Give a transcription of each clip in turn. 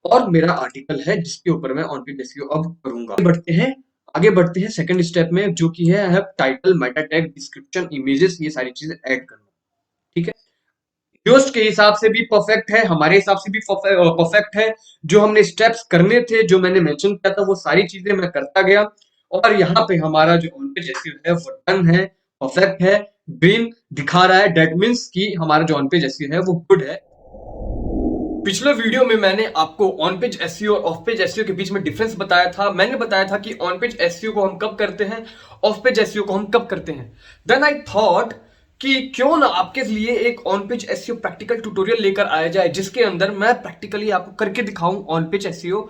और मेरा आर्टिकल है जिसके ऊपर मैं ऑन पेज एसईओ अब करूंगा। आगे बढ़ते हैं सेकंड स्टेप में, जो कि है I have title, Meta tag, description, images, ये सारी चीजें ऐड करना। ठीक है, योस्ट के हिसाब से भी परफेक्ट है, हमारे हिसाब से भी परफेक्ट है। जो हमने स्टेप्स करने थे, जो मैंने मेंशन किया था, वो सारी चीजें मैं करता गया और यहाँ पे हमारा जो ऑन पेज एसईओ है वो डन है, परफेक्ट है, ग्रीन दिखा रहा है। दैट मींस कि हमारा जो ऑन पेज एसईओ है वो गुड है। पिछले वीडियो में मैंने आपको ऑन पेज एसईओ और ऑफ पेज एसईओ के बीच में डिफरेंस बताया था। मैंने बताया था कि ऑन पेज एसईओ को हम कब करते हैं, ऑफ पेज एसईओ को हम कब करते हैं। देन आई थॉट कि क्यों ना आपके लिए एक on page SEO practical tutorial लेकर आया जाए, जिसके अंदर मैं प्रैक्टिकली आपको करके दिखाऊं ऑन पेज एसईओ,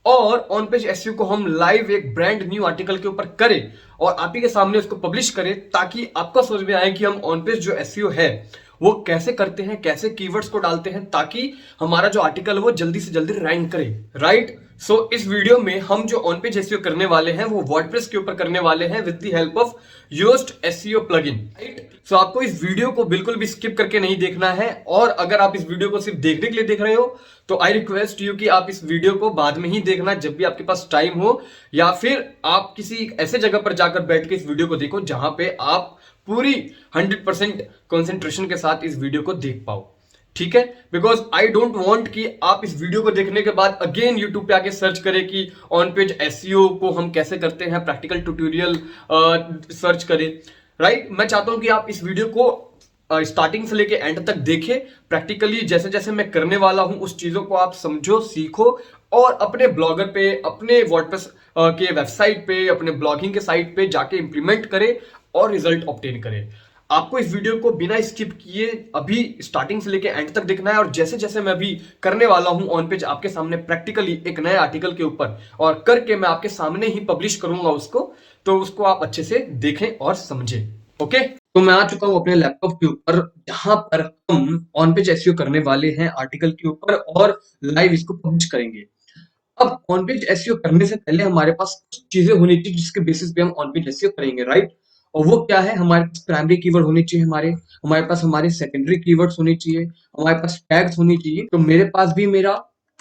और ऑन पेज एसईओ को हम लाइव एक ब्रांड न्यू आर्टिकल के ऊपर करें और आप ही के सामने उसको पब्लिश करें, ताकि आपका समझ में आए कि हम ऑन पेज जो एसईओ है वो कैसे करते हैं, कैसे कीवर्ड्स को डालते हैं, ताकि हमारा जो आर्टिकल है वो जल्दी से जल्दी रैंक करे। राइट, सो इस वीडियो में हम जो ऑन पेज एसईओ करने वाले हैं वो वर्डप्रेस के ऊपर करने वाले हैं with the help of Yoast SEO plugin. Right, so आपको इस वीडियो को बिल्कुल भी स्किप करके नहीं देखना है, और अगर आप इस वीडियो को सिर्फ देखने के लिए देख रहे हो तो आई रिक्वेस्ट यू कि आप इस वीडियो को बाद में ही देखना, जब भी आपके पास टाइम हो, या फिर आप किसी ऐसे जगह पर जाकर बैठ के इस वीडियो को देखो जहां पे आप पूरी 100% कंसंट्रेशन के साथ इस वीडियो को देख पाओ। ठीक है, बिकॉज आई डोंट वांट कि आप इस वीडियो को देखने के बाद अगेन यूट्यूब पे आके सर्च करें कि ऑन पेज एसईओ को हम कैसे करते हैं, प्रैक्टिकल ट्यूटोरियल सर्च करें। राइट, मैं चाहता हूं कि आप इस वीडियो को स्टार्टिंग से लेके एंड तक देखें, प्रैक्टिकली जैसे जैसे मैं करने वाला हूं उस चीजों को आप समझो, सीखो, और अपने ब्लॉगर पे, अपने वर्डप्रेस के वेबसाइट पे, अपने ब्लॉगिंग के साइट पे जाके इंप्लीमेंट करें और रिजल्ट ऑब्टेन करें। आपको इस वीडियो को बिना स्किप किए अभी स्टार्टिंग से लेके एंड तक देखना है, और जैसे जैसे मैं अभी करने वाला हूं ऑन पेज आपके सामने प्रैक्टिकली एक नए आर्टिकल के ऊपर, और करके मैं आपके सामने ही पब्लिश करूंगा उसको, तो उसको आप अच्छे से देखें और समझें। ओके, तो मैं आ चुका हूं अपने लैपटॉप के ऊपर, जहां पर हम ऑन पेज एसईओ करने वाले हैं आर्टिकल के ऊपर और लाइव इसको पब्लिश करेंगे। अब ऑन पेज एसईओ करने से पहले हमारे पास कुछ चीजें होनी चाहिए जिसके बेसिस पे हम ऑन पेज एसईओ करेंगे। राइट, और वो क्या है, हमारे पास प्राइमरी कीवर्ड होने चाहिए, हमारे पास हमारे सेकेंडरी कीवर्ड्स होने चाहिए, हमारे पास टैग्स होनी चाहिए। तो मेरे पास भी मेरा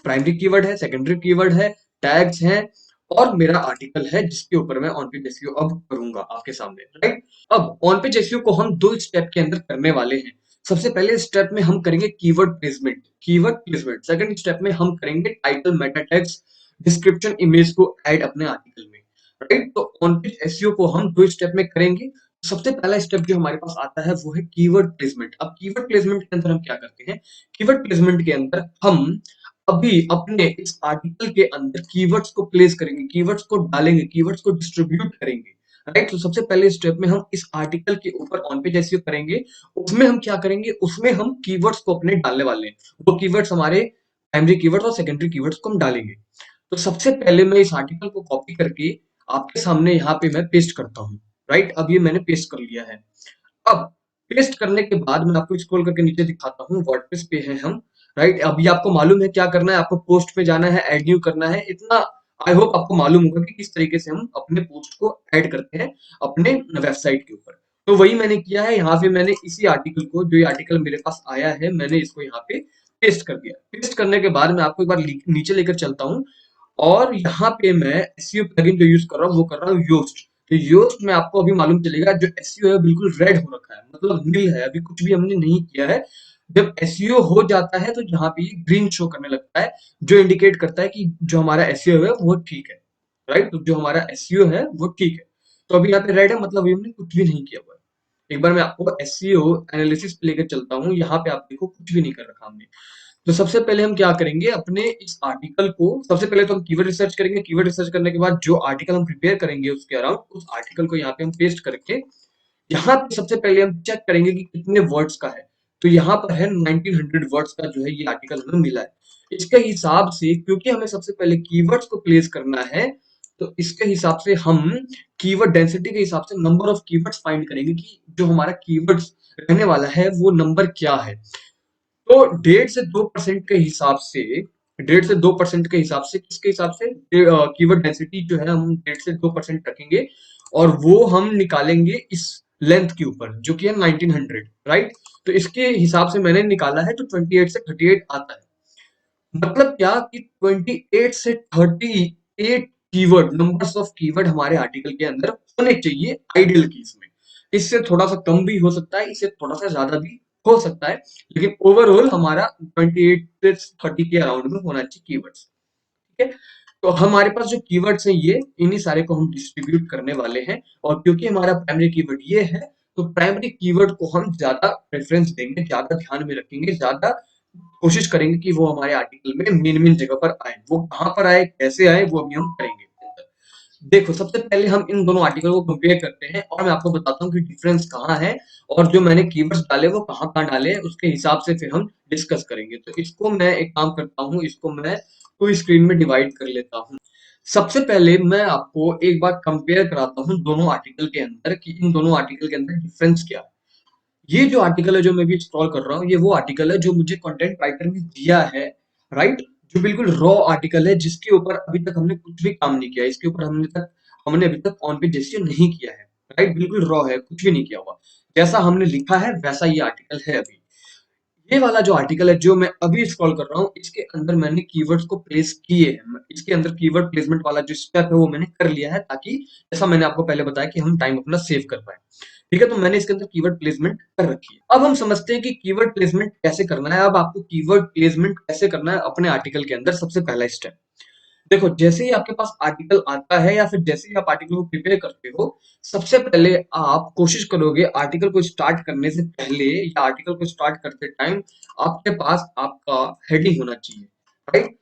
प्राइमरी कीवर्ड है, सेकेंडरी कीवर्ड है, टैग्स हैं, और मेरा आर्टिकल है जिसके ऊपर मैं ऑन पेज एसईओ अब करूंगा आपके सामने। राइट, अब ऑन पेज एसईओ को हम दो स्टेप के अंदर करने वाले हैं। सबसे पहले स्टेप में हम करेंगे कीवर्ड प्लेसमेंट। सेकंड स्टेप में हम करेंगे title, Meta tags, description, image को ऐड अपने आर्टिकल में। राइट, तो ऑन पेज एसईओ को हम दो स्टेप में करेंगे। सबसे पहला स्टेप जो हमारे पास आता है वो है कीवर्ड प्लेसमेंट। अब कीवर्ड प्लेसमेंट के अंदर हम क्या करते हैं, कीवर्ड प्लेसमेंट के अंदर हम अभी अपने इस आर्टिकल के अंदर कीवर्ड्स को प्लेस करेंगे, कीवर्ड्स को डालेंगे, कीवर्ड्स को डिस्ट्रीब्यूट करेंगे। राइट, तो सबसे पहले स्टेप में हम इस आर्टिकल के ऊपर ऑन पेज एसईओ करेंगे। उसमें हम क्या करेंगे, उसमें हम कीवर्ड्स को अपने डालने वाले हैं। वो कीवर्ड्स हमारे प्राइमरी कीवर्ड्स और सेकेंडरी कीवर्ड्स को हम डालेंगे। तो सबसे पहले मैं इस आर्टिकल को कॉपी करके आपके सामने यहाँ पे मैं पेस्ट करता हूँ। राइट, अब ये मैंने पेस्ट कर लिया है। अब पेस्ट करने के बाद मैं आपको स्क्रॉल करके नीचे दिखाता हूँ, वर्डप्रेस पे हैं हम। राइट, अभी आपको मालूम है क्या करना है, आपको पोस्ट पे जाना है, ऐड न्यू करना है, इतना आई होप आपको मालूम होगा कि किस तरीके से हम अपने पोस्ट को ऐड करते हैं अपने वेबसाइट के ऊपर। तो वही मैंने किया है, यहाँ पे मैंने इसी आर्टिकल को, जो ये आर्टिकल मेरे पास आया है, मैंने इसको यहाँ पे पेस्ट कर दिया। पेस्ट करने के बाद मैं आपको एक बार नीचे लेकर चलता हूँ, और यहाँ पे मैं एसईओ प्लगइन जो यूज कर रहा हूँ वो कर रहा हूँ योस्ट। तो योस्ट में आपको अभी मालूम चलेगा जो एसईओ है बिल्कुल रेड हो रखा है, मतलब नील है, अभी कुछ भी हमने नहीं किया है। जब एसईओ हो जाता है तो यहाँ पे ये ग्रीन शो करने लगता है, जो इंडिकेट करता है कि जो हमारा एसईओ है वो ठीक है। राइट, तो जो हमारा एसईओ है वो ठीक है। तो अभी यहाँ पे रेड है, मतलब अभी हमने कुछ भी नहीं किया हुआ है। एक बार मैं आपको एसईओ एनालिसिस पे लेकर चलता हूँ, यहाँ पे आप देखो कुछ भी नहीं कर रखा हमने। तो सबसे पहले हम क्या करेंगे, अपने इस आर्टिकल को सबसे पहले तो हम कीवर्ड रिसर्च करेंगे। कीवर्ड रिसर्च करने के बाद जो आर्टिकल हम प्रिपेयर करेंगे उसके अराउंड, उस आर्टिकल को यहाँ पे हम पेस्ट करके, यहाँ पे सबसे पहले हम चेक करेंगे कि कितने वर्ड्स का है। तो यहाँ पर है 1900 वर्ड्स का जो है ये आर्टिकल हमें मिला है। इसके हिसाब से, क्योंकि हमें सबसे पहले कीवर्ड्स को प्लेस करना है, तो इसके हिसाब से हम कीवर्ड डेंसिटी के हिसाब से नंबर ऑफ कीवर्ड्स फाइंड करेंगे कि जो हमारा कीवर्ड्स रहने वाला है वो नंबर क्या है। तो 1.5 से 2% के हिसाब से, 1.5 से 2% के हिसाब से, किसके हिसाब से, कीवर्ड डेंसिटी जो है हम 1.5 से 2% रखेंगे, और वो हम निकालेंगे इस लेंथ के ऊपर जो कि है 1900। राइट, तो इसके हिसाब से मैंने निकाला है, तो 28 से 38 आता है। मतलब क्या कि 28 से 38 कीवर्ड, नंबर्स ऑफ कीवर्ड हमारे आर्टिकल के अंदर होने चाहिए आइडियल केस में। इससे थोड़ा सा कम भी हो सकता है, इससे थोड़ा सा ज्यादा भी हो सकता है, लेकिन ओवरऑल हमारा 28 से 30 के अराउंड में होना चाहिए कीवर्ड्स। ठीक है, तो हमारे पास जो कीवर्ड्स हैं ये इन्हीं सारे को हम डिस्ट्रीब्यूट करने वाले हैं, और क्योंकि हमारा प्राइमरी कीवर्ड ये है, तो प्राइमरी कीवर्ड को हम ज्यादा प्रेफरेंस देंगे, ज्यादा ध्यान में रखेंगे, ज्यादा कोशिश करेंगे कि वो हमारे आर्टिकल में मेन मेन जगह पर आए। वो कहाँ पर आए, कैसे आए, वो अभी हम करेंगे। देखो, सबसे पहले हम इन दोनों आर्टिकल को कंपेयर करते हैं और मैं आपको बताता हूँ कि डिफरेंस कहाँ है, और जो मैंने कीवर्ड्स डाले वो कहाँ कहाँ डाले, उसके हिसाब से फिर हम डिस्कस करेंगे। तो इसको मैं एक काम करता हूँ, इसको मैं पूरी स्क्रीन में डिवाइड कर लेता हूँ। सबसे पहले मैं आपको एक बार कंपेयर कराता हूँ दोनों आर्टिकल के अंदर, कि इन दोनों आर्टिकल के अंदर डिफरेंस क्या है। ये जो आर्टिकल है जो मैं भी स्क्रॉल कर रहा हूँ, ये वो आर्टिकल है जो मुझे कंटेंट राइटर ने दिया है, राइट। जो बिल्कुल रॉ आर्टिकल है, जिसके ऊपर अभी तक हमने कुछ भी काम नहीं किया, इसके ऊपर हमने अभी तक ऑन पेज SEO नहीं किया है, राइट। बिल्कुल रॉ है, कुछ भी नहीं किया हुआ, जैसा हमने लिखा है वैसा ये आर्टिकल है अभी। ये वाला जो आर्टिकल है जो मैं अभी स्क्रॉल कर रहा हूँ, इसके अंदर मैंने कीवर्ड्स को प्लेस किए हैं। इसके अंदर कीवर्ड प्लेसमेंट वाला जो स्टेप है वो मैंने कर लिया है, ताकि जैसा मैंने आपको पहले बताया कि हम टाइम अपना सेव कर पाए। ठीक है, तो मैंने इसके अंदर कीवर्ड प्लेसमेंट कर रखी है। अब हम समझते हैं कि कीवर्ड प्लेसमेंट कैसे करना है। अब आपको कीवर्ड प्लेसमेंट कैसे करना है अपने आर्टिकल के अंदर, सबसे पहला स्टेप देखो, जैसे ही आपके पास आर्टिकल आता है या फिर जैसे ही आप आर्टिकल को प्रिपेयर करते हो, सबसे पहले आप कोशिश करोगे आर्टिकल को स्टार्ट करने से पहले या आर्टिकल को स्टार्ट करते टाइम आपके पास आपका हेडिंग होना चाहिए, राइट।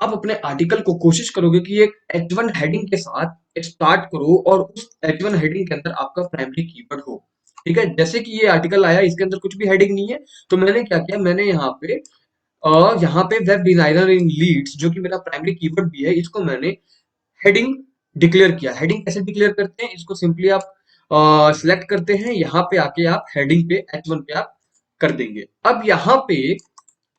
आप अपने आर्टिकल को कोशिश करोगे कि एक H1 हेडिंग के साथ स्टार्ट करो, और उस H1 हेडिंग के अंदर आपका प्राइमरी कीवर्ड हो। ठीक है, जैसे कि ये आर्टिकल आया, इसके अंदर कुछ भी हेडिंग नहीं है, तो मैंने क्या किया, मैंने यहाँ पे वेब डिजाइनर इन लीड्स, जो कि मेरा प्राइमरी कीवर्ड भी है, इसको मैंने हेडिंग डिक्लेयर किया। हेडिंग कैसे डिक्लेयर करते हैं, इसको सिंपली आप सिलेक्ट करते हैं, यहाँ पे आके आप हेडिंग पे H1 पे आप कर देंगे। अब यहाँ पे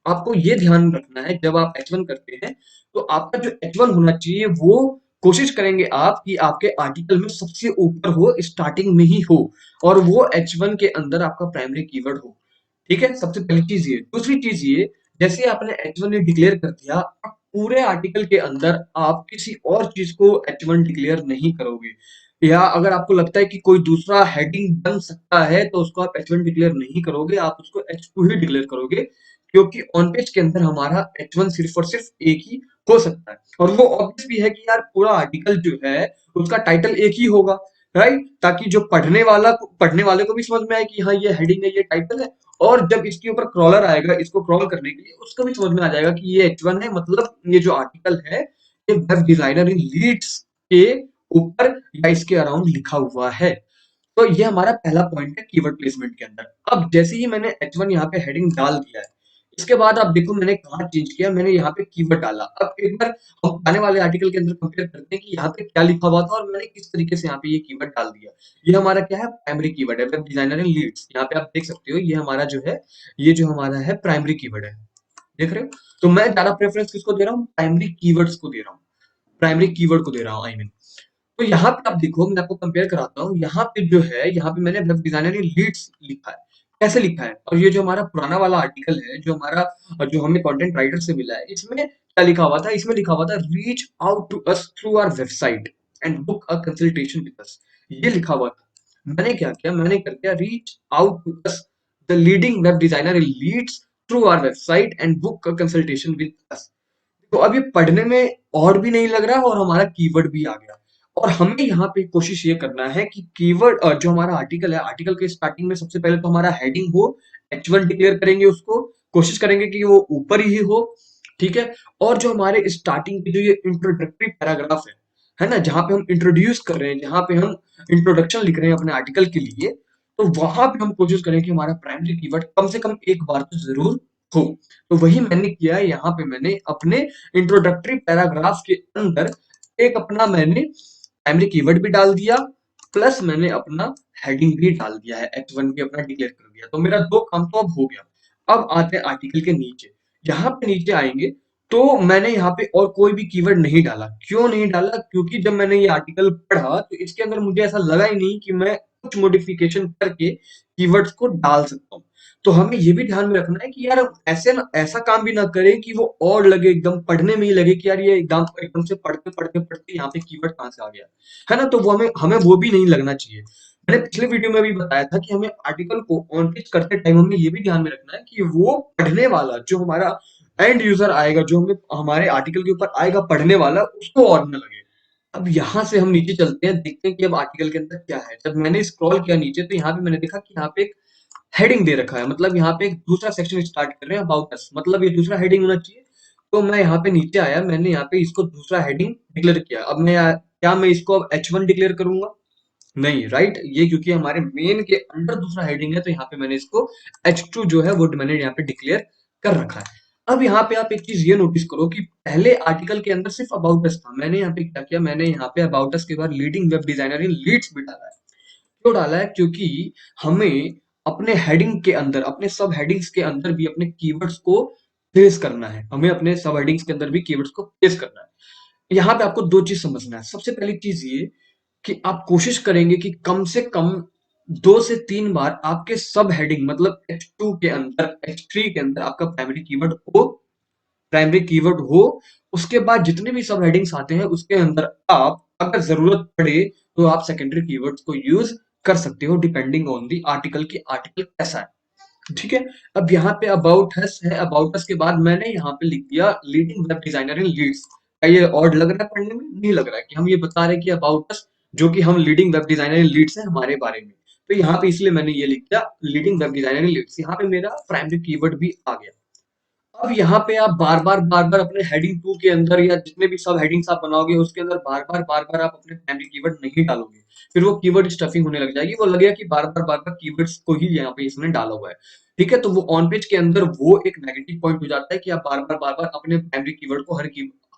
आपको ये ध्यान रखना है, जब आप H1 करते हैं तो आपका जो H1 होना चाहिए वो कोशिश करेंगे आप कि आपके आर्टिकल में सबसे ऊपर हो, स्टार्टिंग में ही हो, और वो H1 के अंदर आपका प्राइमरी कीवर्ड हो। ठीक है, सबसे पहली चीज ये। दूसरी चीज ये, जैसे आपने H1 ने डिक्लेयर कर दिया, अब पूरे आर्टिकल के अंदर आप किसी और चीज को H1 डिक्लेयर नहीं करोगे, या अगर आपको लगता है कि कोई दूसरा हेडिंग बन सकता है तो उसको आप H1 डिक्लेयर नहीं करोगे, आप उसको H2 ही डिक्लेयर करोगे, क्योंकि ऑन पेज के अंदर हमारा H1 सिर्फ और सिर्फ एक ही हो सकता है। और वो ऑब्वियस भी है कि यार पूरा आर्टिकल जो है उसका टाइटल एक ही होगा, राइट, ताकि जो पढ़ने वाले को भी समझ में आए कि हाँ ये हेडिंग है, ये टाइटल है, और जब इसके ऊपर क्रॉलर आएगा इसको क्रॉल करने के लिए, उसको भी समझ में आ जाएगा कि ये H1 है, मतलब ये जो आर्टिकल है ये वेब डिजाइनर इन लीड्स के ऊपर या इसके अराउंड लिखा हुआ है। तो ये हमारा पहला पॉइंट है कीवर्ड प्लेसमेंट के अंदर। अब जैसे ही मैंने H1 यहाँ पे हेडिंग डाल दिया है, इसके बाद आप देखो मैंने कहाँ चेंज किया, मैंने यहाँ पे कीवर्ड डाला। अब एक बार हम आने वाले आर्टिकल के अंदर कंपेयर करते हैं कि यहाँ पे क्या लिखा हुआ था और मैंने किस तरीके से यहाँ पे ये कीवर्ड डाल दिया। ये हमारा क्या है, प्राइमरी कीवर्ड है, वेब डिजाइनर इन लीड्स। यहाँ पे आप देख सकते हो, ये हमारा जो है, ये जो हमारा है प्राइमरी कीवर्ड है, देख रहे हो। तो मैं ज्यादा प्रेफरेंस किसको दे रहा हूँ, प्राइमरी कीवर्ड्स को दे रहा हूँ, प्राइमरी कीवर्ड को दे रहा हूँ, आई मीन। तो यहाँ पे आप देखो, मैं आपको कंपेयर कराता हूँ, यहाँ पे जो है, यहाँ पे मैंने वेब डिजाइनर इन लीड्स लिखा है। कैसे लिखा है, और ये जो हमारा पुराना वाला आर्टिकल है, जो हमारा जो हमें कंटेंट राइटर से मिला है, इसमें क्या लिखा हुआ था, इसमें लिखा हुआ था reach out to us through our website and book a consultation with us. ये लिखा हुआ था। मैंने क्या किया, मैंने कर दिया reach out to us the leading web designer in Leeds through our website and book a consultation with us. तो अब ये पढ़ने में और भी नहीं लग रहा और हमारा कीवर्ड भी आ गया। और हमें यहाँ पे कोशिश ये करना है कि कीवर्ड जो हमारा आर्टिकल है, आर्टिकल के स्टार्टिंग में सबसे पहले तो हमारा हेडिंग हो, H1 डिक्लेयर करेंगे उसको, कोशिश करेंगे कि वो ऊपर ही हो। ठीक है, और जो हमारे स्टार्टिंग की जो ये इंट्रोडक्टरी पैराग्राफ है ना, जहाँ पे हम इंट्रोड्यूस कर रहे हैं, जहाँ पे हम इंट्रोडक्शन लिख रहे हैं अपने आर्टिकल के लिए, तो वहां पे हम कोशिश करें कि हमारा प्राइमरी कीवर्ड कम से कम एक बार तो जरूर हो। तो वही मैंने किया है, यहाँ पे मैंने अपने इंट्रोडक्टरी पैराग्राफ के अंदर एक अपना मैंने प्राइमरी कीवर्ड भी डाल दिया, प्लस मैंने अपना हेडिंग भी डाल दिया है, H1 भी अपना डिक्लेयर कर दिया। तो मेरा दो काम तो अब हो गया। अब आते हैं आर्टिकल के नीचे। यहाँ पे नीचे आएंगे तो मैंने यहाँ पे और कोई भी कीवर्ड नहीं डाला। क्यों नहीं डाला, क्योंकि जब मैंने ये आर्टिकल पढ़ा तो इसके अंदर मुझे ऐसा लगा ही नहीं कि मैं कुछ मॉडिफिकेशन करके कीवर्ड्स को डाल सकता हूँ। तो हमें ये भी ध्यान में रखना है कि यार ऐसे ना ऐसा काम भी ना करें कि वो और लगे एकदम पढ़ने में ही लगे कि यार ये एकदम एकदम से पढ़ते पढ़ते पढ़ते यहाँ पे कीवर्ड कहाँ से आ गया, है ना? तो वो हमें हमें वो भी नहीं लगना चाहिए। मैंने पिछले वीडियो में भी बताया था कि हमें आर्टिकल को ऑन पेज करते टाइम हमें ये भी ध्यान में रखना है कि वो पढ़ने वाला जो हमारा एंड यूजर आएगा, जो हमें हमारे आर्टिकल के ऊपर आएगा पढ़ने वाला, उसको और ना लगे। अब यहाँ से हम नीचे चलते हैं, देखते हैं कि अब आर्टिकल के अंदर क्या है। जब मैंने स्क्रॉल किया नीचे तो यहाँ पे मैंने देखा कि यहाँ पे एक हेडिंग दे रखा है, मतलब यहाँ पे एक दूसरा सेक्शन स्टार्ट कर रहे हैं अबाउट अस, मतलब ये दूसरा हेडिंग होना चाहिए। तो मैं यहाँ पे नीचे आया, मैंने यहाँ पे इसको दूसरा हेडिंग डिक्लेयर किया। अब मैं क्या मैं इसको अब H1 डिक्लेयर करूंगा? नहीं, राइट? ये क्योंकि हमारे मेन के अंडर दूसरा हेडिंग है, तो यहाँ पे मैंने इसको H2 जो है वो मैंने यहाँ पे डिक्लेयर कर रखा है। अब यहाँ पे आप एक चीज ये नोटिस करो कि पहले आर्टिकल के अंदर सिर्फ अबाउट अस था, मैंने यहाँ पे क्या किया, मैंने यहाँ पे अबाउट अस के बाद leading web designer in Leeds भी डाला है। क्यों डाला है? क्योंकि हमें अपने हेडिंग के अंदर, अपने सब हेडिंग्स के अंदर भी अपने कीवर्ड्स को प्लेस करना है। हमें अपने सब हेडिंग्स के अंदर भी कीवर्ड्स को प्लेस करना है। यहाँ पे आपको दो चीज समझना है। सबसे पहली चीज ये कि आप कोशिश करेंगे कि कम से कम 2 से 3 बार आपके सब हेडिंग, मतलब H2 के अंदर, H3 के अंदर आपका प्राइमरी कीवर्ड हो। उसके बाद जितने भी सब हेडिंग्स आते हैं उसके अंदर आप अगर जरूरत पड़े तो आप सेकेंडरी कीवर्ड्स को यूज कर सकते हो, डिपेंडिंग ऑन दी आर्टिकल की आर्टिकल कैसा है। ठीक है? अब यहाँ पे अबाउट अस है, अबाउट अस के बाद मैंने यहाँ पे लिख दिया leading web designer in Leeds. क्या ये ऑड लग रहा है पढ़ने में? नहीं लग रहा है कि हम ये बता रहे हैं कि अबाउट अस, जो कि हम leading web designer in Leeds है हमारे बारे में। तो यहाँ पे इसलिए मैंने ये लिख दिया leading web designer in Leeds. यहाँ पे मेरा प्राइमरी कीवर्ड भी आ गया। अब यहाँ पे आप बार-बार अपने हेडिंग 2 के अंदर या जितने भी सब हेडिंग्स आप बनाओगे उसके अंदर बार-बार आप अपने प्राइमरी कीवर्ड नहीं डालोगे। फिर वो कीवर्ड स्टफिंग होने लग जाएगी। वो लगेगा कि बार-बार कीवर्ड्स को ही यहाँ पे इसने डाला हुआ है। ठीक है? तो वो ऑन पेज के अंदर वो एक नेगेटिव पॉइंट हो जाता है कि आप बार-बार अपने प्राइमरी कीवर्ड को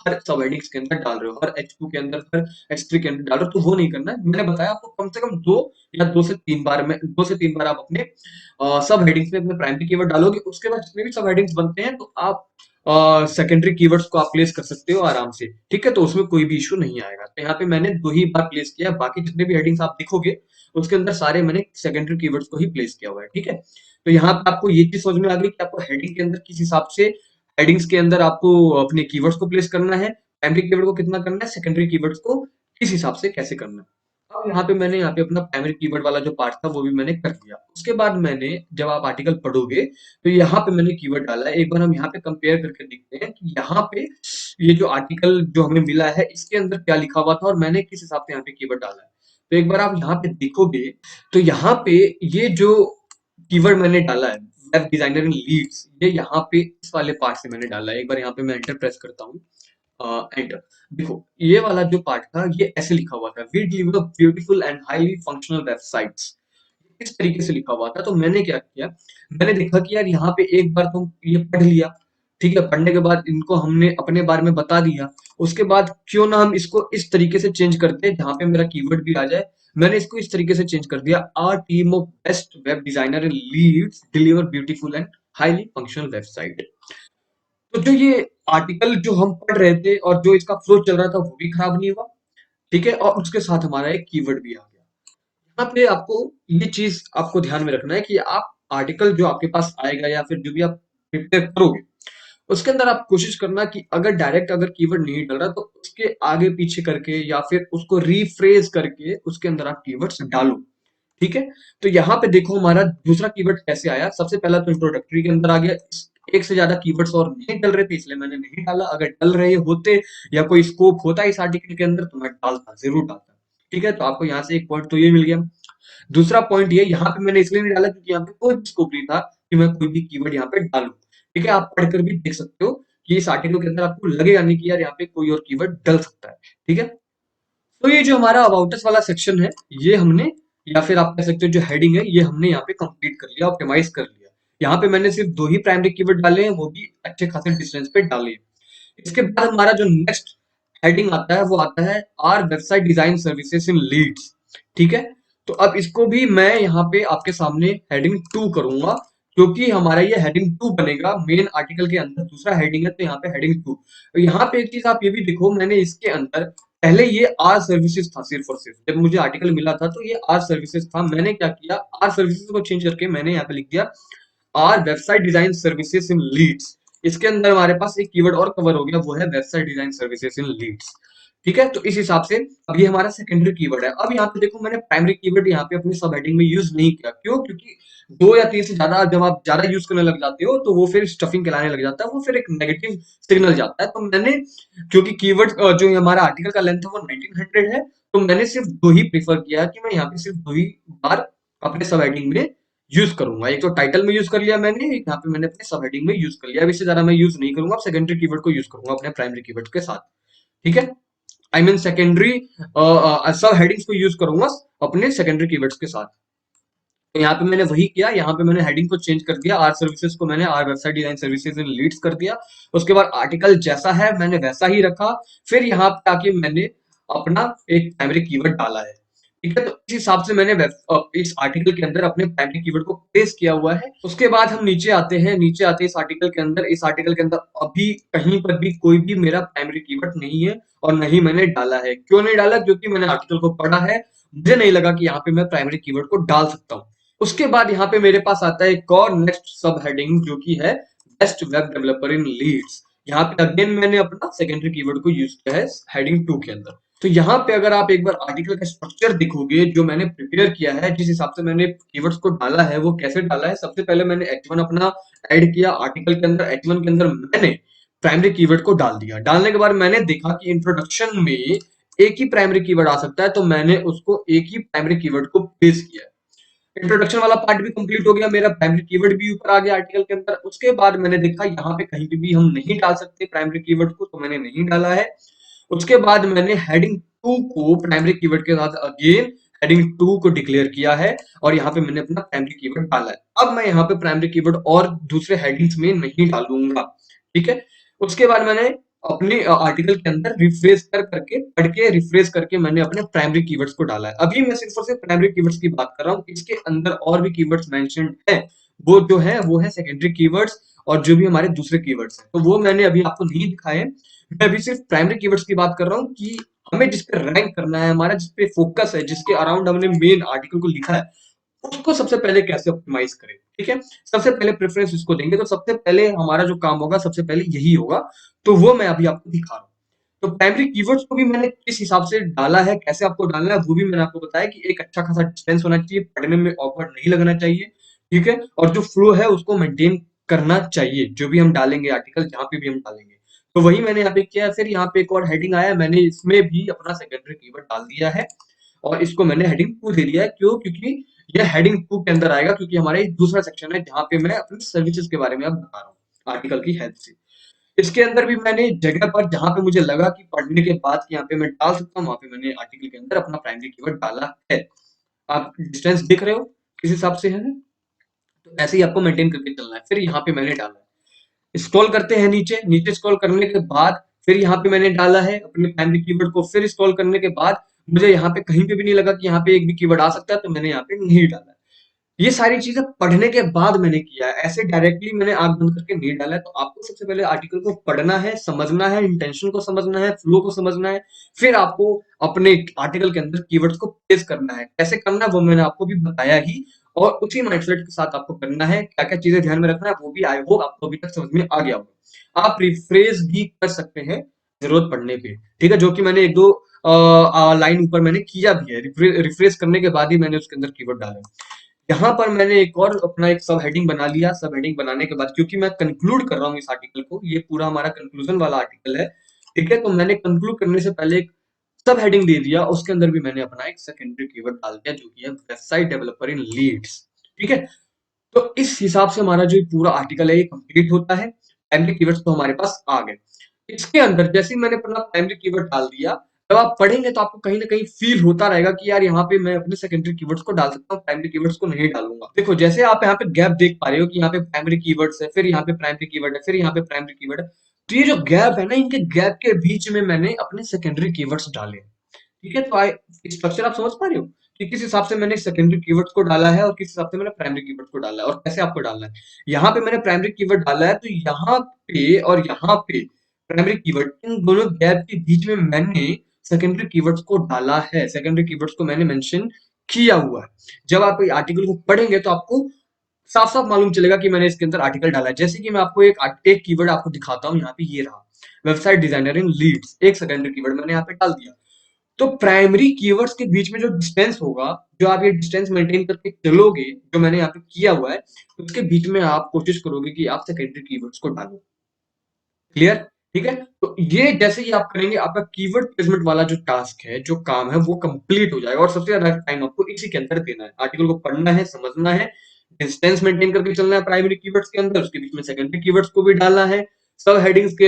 हर सब हेडिंग्स के अंदर डाल रहे हो, हर H2 के अंदर, हर H3 के अंदर डाल रहे हो, तो वो नहीं करना है। मैंने बताया आपको कम से कम 2 या 2 से 3 बार में 2 से 3 बार आप अपने सब हेडिंग्स में अपने प्राइमरी कीवर्ड डालोगे। उसके बाद जितने भी सब हेडिंग्स बनते हैं तो आप सेकेंडरी कीवर्ड्स को आप प्लेस कर सकते हो आराम से। ठीक है? तो उसमें कोई भी इश्यू नहीं आएगा। तो यहाँ पे मैंने 2 ही बार प्लेस किया, बाकी जितने भी हेडिंग्स आप देखोगे उसके अंदर सारे मैंने सेकेंडरी कीवर्ड्स को ही प्लेस किया हुआ है। ठीक है? तो यहाँ पे आपको ये चीज समझ में आ गई कि आपको हेडिंग के अंदर किस हिसाब से, हेडिंग्स के अंदर आपको अपने कीवर्ड्स को प्लेस करना है, प्राइमरी कीवर्ड को कितना करना है, सेकेंडरी कीवर्ड्स को किस हिसाब से कैसे करना है। अब मैंने यहाँ पे अपना प्राइमरी कीवर्ड वाला जो पार्ट था वो भी मैंने कर दिया। उसके बाद मैंने, जब आप आर्टिकल पढ़ोगे तो यहाँ पे मैंने कीवर्ड डाला है। एक बार हम यहाँ पे कंपेयर करके देखते हैं कि यहाँ पे ये जो आर्टिकल जो हमें मिला है इसके अंदर क्या लिखा हुआ था और मैंने किस हिसाब से यहाँ पे कीवर्ड डाला है। तो एक बार आप यहाँ पे देखोगे तो यहाँ पे ये जो कीवर्ड मैंने डाला है, वेब डिजाइनर इन लीड्स, ये यहाँ पे इस वाले पार्ट से मैंने डाला है। एक बार यहाँ पे मैं एंटर प्रेस करता हूँ, एंटर। देखो ये वाला जो पार्ट था ये ऐसे लिखा हुआ था, we deliver beautiful and highly functional websites. इस तरीके से लिखा हुआ था। तो मैंने क्या किया, मैंने देखा कि यार यहाँ पे एक बार तो ये पढ़ लिया, ठीक है? पढ़ने के बाद इनको हमने अपने बारे में बता दिया। उसके बाद क्यों ना हम इसको इस तरीके से चेंज करते जहाँ पे मेरा कीवर्ड भी आ जाए। मैंने इसको इस तरीके से चेंज कर दिया, our team of best web designer in Leeds deliver beautiful and highly functional website. तो जो ये आर्टिकल जो हम पढ़ रहे थे और जो इसका फ्लो चल रहा था वो भी खराब नहीं हुआ। ठीक है? और उसके साथ हमारा एक कीवर्ड भी आ गया। यहाँ पे आपको ये चीज आपको ध्यान में रखना है कि आप आर्टिकल जो आपके पास आएगा या फिर जो भी आप प्रिपेयर करोगे उसके अंदर आप कोशिश करना कि अगर डायरेक्ट अगर कीवर्ड नहीं डल रहा तो उसके आगे पीछे करके या फिर उसको रीफ्रेज करके उसके अंदर आप कीवर्ड्स डालो। ठीक है? तो यहाँ पे देखो हमारा दूसरा कीवर्ड कैसे आया। सबसे पहला तो इंट्रोडक्टरी के अंदर आ गया। एक से ज्यादा कीवर्ड्स और नहीं डल रहे थे इसलिए मैंने नहीं डाला। अगर डल रहे होते या कोई स्कोप होता इस आर्टिकल के अंदर तो मैं डालता, जरूर डालता। ठीक है? तो आपको यहाँ से एक पॉइंट तो ये मिल गया। दूसरा पॉइंट ये यहाँ पे मैंने इसलिए नहीं डाला क्योंकि यहाँ पे कोई भी स्कोप नहीं था कि मैं कोई भी कीवर्ड यहाँ पे डालूं। ठीक है? आप पढ़कर भी देख सकते हो कि इस आर्टिकल के अंदर आपको लगेगा नहीं कि यार यहाँ पे कोई और कीवर्ड डल सकता है। ठीक है? तो ये जो हमारा अबाउट अस वाला सेक्शन है ये हमने, या फिर आप कह सकते हो जो हेडिंग है ये हमने यहाँ पे कंप्लीट कर लिया, ऑप्टिमाइज कर लिया। यहाँ पे मैंने सिर्फ 2 ही प्राइमरी कीवर्ड डाले हैं, वो भी अच्छे खासे डिस्टेंस पे डाले हैं। इसके बाद हमारा जो नेक्स्ट हेडिंग आता है वो आता है our website design services in Leeds. ठीक है? तो अब इसको भी मैं यहाँ पे आपके सामने हेडिंग 2 करूंगा, क्योंकि हमारा ये हेडिंग 2 बनेगा मेन आर्टिकल के अंदर। दूसरा हेडिंग है तो यहाँ पे हेडिंग 2। तो यहाँ पे एक चीज आप ये भी देखो, मैंने इसके अंदर पहले ये आर सर्विसेज था सिर्फ और सिर्फ। जब मुझे आर्टिकल मिला था तो ये आर सर्विसेज था। मैंने क्या किया, आर सर्विसेज को चेंज करके मैंने यहाँ पे लिख दिया our website design services in Leeds. इसके अंदर हमारे पास एक कीवर्ड और कवर हो गया, वो है website design services in Leeds. ठीक है, तो इस हिसाब से अब ये हमारा सेकेंडरी कीवर्ड है। अब यहाँ पे देखो मैंने प्राइमरी कीवर्ड यहाँ पे अपनी सब हेडिंग में यूज नहीं किया, क्यों? क्योंकि दो या तीन से ज्यादा जब आप ज्यादा यूज करने लग जाते हो तो वो फिर स्टफिंग कहलाने लग जाता है, वो फिर एक नेगेटिव सिग्नल जाता है। तो मैंने, क्योंकि कीवर्ड जो हमारा आर्टिकल का लेंथ है वो 1900 है, तो मैंने सिर्फ दो ही प्रीफर किया कि मैं यहाँ पे सिर्फ दो ही बार अपने सब हेडिंग में यूज करूंगा। एक तो टाइटल में यूज कर लिया मैंने, एक यहाँ पे मैंने अपने सब हेडिंग में यूज कर लिया। अब इससे ज्यादा मैं यूज नहीं करूंगा, अब सेकेंडरी कीवर्ड को यूज करूंगा अपने प्राइमरी कीवर्ड के साथ। ठीक है, आई मीन सेकेंडरी सब हेडिंग्स को यूज करूंगा अपने सेकेंडरी कीवर्ड्स के साथ। तो यहाँ पे मैंने वही किया, यहाँ पे मैंने हेडिंग को चेंज कर दिया, आर सर्विसेज को मैंने our website design services in Leeds कर दिया। उसके बाद आर्टिकल जैसा है मैंने वैसा ही रखा। फिर यहाँ पे आके मैंने अपना एक प्राइमरी कीवर्ड डाला है। ठीक है, तो इस हिसाब से मैंने इस आर्टिकल के अंदर अपने प्राइमरी कीवर्ड को प्लेस किया हुआ है। उसके बाद हम नीचे आते हैं, नीचे आते हैं इस आर्टिकल के अंदर। इस आर्टिकल के अंदर अभी कहीं पर भी कोई भी मेरा प्राइमरी कीवर्ड नहीं है और नहीं मैंने डाला है। क्यों नहीं डाला? क्योंकि मैंने आर्टिकल को पढ़ा है, मुझे नहीं लगा कि यहाँ पे मैं प्राइमरी कीवर्ड को डाल सकता हूँ। उसके बाद यहाँ पे मेरे पास आता है एक और नेक्स्ट सब हेडिंग, जो कि है best web developer in Leeds. यहाँ पे अगेन मैंने अपना सेकेंडरी कीवर्ड को यूज किया है हेडिंग 2 के अंदर। तो यहाँ पे अगर आप एक बार आर्टिकल का स्ट्रक्चर देखोगे जो मैंने प्रिपेयर किया है, जिस हिसाब से मैंने कीवर्ड्स को डाला है, वो कैसे डाला है। सबसे पहले मैंने H1 अपना ऐड किया आर्टिकल के अंदर। H1 के अंदर मैंने प्राइमरी कीवर्ड को डाल दिया। डालने के बाद मैंने देखा कि इंट्रोडक्शन में एक ही प्राइमरी कीवर्ड आ सकता है, तो मैंने उसको एक ही प्राइमरी कीवर्ड को प्लेस किया। इंट्रोडक्शन वाला पार्ट भी कंप्लीट हो गया, मेरा प्राइमरी कीवर्ड भी ऊपर आ गया आर्टिकल के अंदर। उसके बाद मैंने देखा यहाँ पे कहीं पे भी हम नहीं डाल सकते प्राइमरी कीवर्ड को, तो मैंने नहीं डाला है। उसके बाद मैंने हेडिंग 2 को प्राइमरी कीवर्ड के साथ अगेन हेडिंग 2 को डिक्लेयर किया है और यहाँ पे मैंने अपना प्राइमरी कीवर्ड डाला है। अब मैं यहाँ पे प्राइमरी कीवर्ड और दूसरे हेडिंग्स में नहीं डालूंगा। ठीक है, उसके बाद मैंने अपने आर्टिकल के अंदर रिफ्रेश करके पढ़ के रिफ्रेश करके मैंने अपने प्राइमरी कीवर्ड्स को डाला है। अभी मैं सिर्फ और सिर्फ प्राइमरी कीवर्ड्स की बात कर रहा हूँ। इसके अंदर और भी कीवर्ड्स मेंशन्ड है, वो जो है वो है सेकेंडरी कीवर्ड्स और जो भी हमारे दूसरे कीवर्ड्स हैं, तो वो मैंने अभी आपको नहीं दिखाए। मैं अभी सिर्फ प्राइमरी कीवर्ड्स की बात कर रहा हूँ कि हमें जिस पे रैंक करना है, हमारा जिस पे फोकस है, जिसके अराउंड हमने मेन आर्टिकल को लिखा है, उसको सबसे पहले कैसे ऑप्टिमाइज करें। ठीक है, सबसे पहले प्रेफरेंस इसको देंगे, तो सबसे पहले हमारा जो काम होगा सबसे पहले यही होगा, तो वो मैं अभी आपको दिखा रहा हूँ। तो प्राइमरी कीवर्ड्स को भी मैंने किस हिसाब से डाला है, कैसे आपको डालना है, वो भी मैंने आपको बताया कि एक अच्छा खासा डिस्टेंस होना चाहिए, पढ़ने में ऑकवर्ड नहीं लगना चाहिए। ठीक है, और जो फ्लो है उसको मेंटेन करना चाहिए, जो भी हम डालेंगे आर्टिकल, जहां पे भी हम डालेंगे। तो वही मैंने यहाँ पे किया। फिर यहाँ पे एक और हेडिंग आया, मैंने इसमें भी अपना सेकेंडरी कीवर्ड डाल दिया है और इसको मैंने हेडिंग 2 दे दिया है। क्यों? क्योंकि यह हेडिंग 2 के अंदर आएगा, क्योंकि हमारा एक दूसरा सेक्शन है जहां पे मैं अपनी सर्विसेज के बारे में अब बता रहा हूँ आर्टिकल की हेल्प से। इसके अंदर भी मैंने जगह पर जहां पे मुझे लगा कि पढ़ने के बाद कि यहाँ पे मैं डाल सकता हूँ, वहां पे मैंने आर्टिकल के अंदर अपना प्राइमरी कीवर्ड डाला है। आप डिस्टेंस देख रहे हो किस हिसाब से है, तो ऐसे ही आपको मेंटेन करके चलना है। फिर यहाँ पे मैंने डाला है, स्क्रॉल करते हैं नीचे। नीचे स्क्रॉल करने के बाद फिर यहाँ पे मैंने डाला है अपने प्राइमरी कीवर्ड को। फिर स्क्रॉल करने के बाद मुझे यहाँ पे कहीं पे भी नहीं लगा कि यहाँ पे एक भी कीवर्ड आ सकता है, तो मैंने यहाँ पे नहीं डाला। ये सारी चीजें पढ़ने के बाद मैंने किया है, ऐसे डायरेक्टली मैंने आंख बंद करके नहीं डाला है। तो आपको सबसे पहले आर्टिकल को पढ़ना है, समझना है, इंटेंशन को समझना है, फ्लो को समझना है। फिर आपको अपने आर्टिकल के अंदर कीवर्ड्स को प्लेस करना है। कैसे करना है वो मैंने आपको भी बताया ही, और उसी माइंडसेट के साथ आपको करना है। क्या क्या चीजें ध्यान में रखना है वो भी आई होप आपको अभी तक समझ में आ गया होगा। आप रिफ्रेश भी कर सकते हैं जरूरत पड़ने पे। ठीक है, जो कि मैंने एक दो लाइन ऊपर मैंने किया भी है। रिफ्रेश करने के बाद ही मैंने उसके अंदर कीवर्ड डाले। यहाँ पर मैंने एक और अपना एक सब हेडिंग बना लिया। सब हेडिंग बनाने के बाद, क्योंकि मैं कंक्लूड कर रहा हूँ इस आर्टिकल को, ये पूरा हमारा कंक्लूजन वाला आर्टिकल है। ठीक है, तो मैंने कंक्लूड करने से पहले एक सब हेडिंग दे दिया, उसके अंदर भी मैंने अपना एक सेकेंडरी कीवर्ड डाल दिया, जो कि है वेबसाइट डेवलपर इन लीड्स। ठीक है, तो इस हिसाब से हमारा जो पूरा आर्टिकल है ये कंप्लीट होता है। प्राइमरी कीवर्ड्स तो हमारे पास आ गए। इसके अंदर जैसे ही मैंने अपना प्राइमरी कीवर्ड डाल दिया, जब आप पढ़ेंगे तो आपको कहीं ना कहीं फील होता रहेगा कि यार यहाँ पे मैं अपने सेकेंडरी कीवर्ड्स को डाल सकता हूँ, प्राइमरी कीवर्ड्स को नहीं डालूंगा। देखो जैसे आप यहाँ पे गैप देख पा रहे हो कि यहाँ पे प्राइमरी कीवर्ड्स है, फिर यहाँ पे प्राइमरी कीवर्ड है, फिर यहाँ पे प्राइमरी कीवर्ड है। तो ये जो गैप है ना, इनके गैप के बीच में मैंने अपने सेकेंडरी कीवर्ड्स डाले। ठीक है, तो स्ट्रक्चर आप समझ पा रहे हो कि किस हिसाब से मैंने सेकेंडरी कीवर्ड्स को डाला है और किस हिसाब से मैंने प्राइमरी कीवर्ड्स को डाला है और कैसे आपको डालना है। यहाँ पे मैंने प्राइमरी कीवर्ड डाला है, तो यहाँ पे और यहाँ पे प्राइमरी कीवर्ड, इन दोनों गैप के बीच में मैंने सेकेंडरी कीवर्ड्स को डाला है। सेकेंडरी कीवर्ड्स को मैंने मेंशन किया हुआ है। जब आप आर्टिकल को पढ़ेंगे तो आपको साफ साफ मालूम चलेगा कि मैंने इसके अंदर आर्टिकल डाला है। जैसे कि मैं आपको एक कीवर्ड आपको दिखाता हूँ, यहाँ पे ये रहा, वेबसाइट डिजाइनर इन लीड्स, एक सेकेंडरी कीवर्ड मैंने यहाँ पे डाल दिया। तो प्राइमरी कीवर्ड्स के बीच में जो डिस्टेंस होगा, जो आप ये डिस्टेंस मेंटेन करके चलोगे, जो मैंने यहाँ पे किया हुआ है, उसके बीच में आप कोशिश करोगे कि आप सेकेंडरी कीवर्ड्स को डालो। क्लियर? ठीक है? तो ये जैसे ही आप करेंगे, आपका कीवर्ड प्लेसमेंट वाला जो टास्क है, जो काम है, वो कंप्लीट हो जाएगा और सबसे ज्यादा टाइम आपको इसी के अंदर देना है। आर्टिकल को पढ़ना है, समझना है, डिस्टेंस मेंटेन करके चलना है प्राइमरी कीवर्ड्स के अंदर, उसके बीच में सेकेंडरी कीवर्ड्स को भी डालना है, सब हेडिंग्स के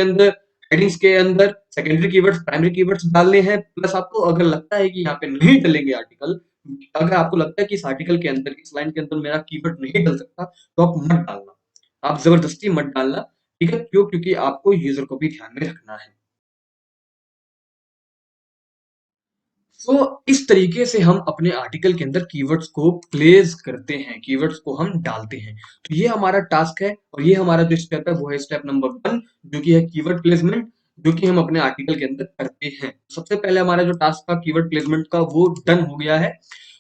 अंदर सेकेंडरी कीवर्ड्स, प्राइमरी कीवर्ड्स डालने हैं। प्लस आपको अगर लगता है कि यहाँ पे नहीं डलेंगे आर्टिकल, अगर आपको लगता है कि इस आर्टिकल के अंदर, इस लाइन के अंदर मेरा कीवर्ड नहीं डल सकता, तो आप मत डालना, आप जबरदस्ती मत डालना। ठीक है? क्यों? क्योंकि आपको यूजर को भी ध्यान में रखना है। तो इस तरीके से हम अपने आर्टिकल के अंदर कीवर्ड्स को प्लेस करते हैं, कीवर्ड्स को हम डालते हैं। तो ये हमारा टास्क है और ये हमारा जो स्टेप है वो है स्टेप नंबर 1, जो कि है कीवर्ड प्लेसमेंट, जो कि हम अपने आर्टिकल के अंदर करते हैं। सबसे पहले हमारा जो टास्क था कीवर्ड प्लेसमेंट का, वो डन हो गया है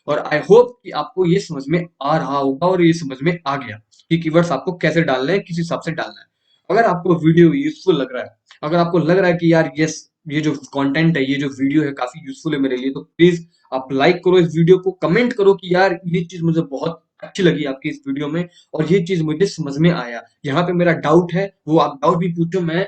और आई होप कि आपको ये समझ में आ रहा होगा और ये समझ में आ गया कि कीवर्ड्स आपको कैसे डालने हैं, किस हिसाब से डालना है। अगर आपको वीडियो यूजफुल लग रहा है, अगर आपको लग रहा है कि यार यस, ये जो कंटेंट है, ये जो वीडियो है काफी यूजफुल है मेरे लिए, तो प्लीज आप लाइक करो इस वीडियो को, कमेंट करो कि यार ये चीज मुझे बहुत अच्छी लगी आपकी इस वीडियो में और ये चीज मुझे समझ में आया। यहाँ पे मेरा डाउट है, वो आप डाउट भी पूछो, मैं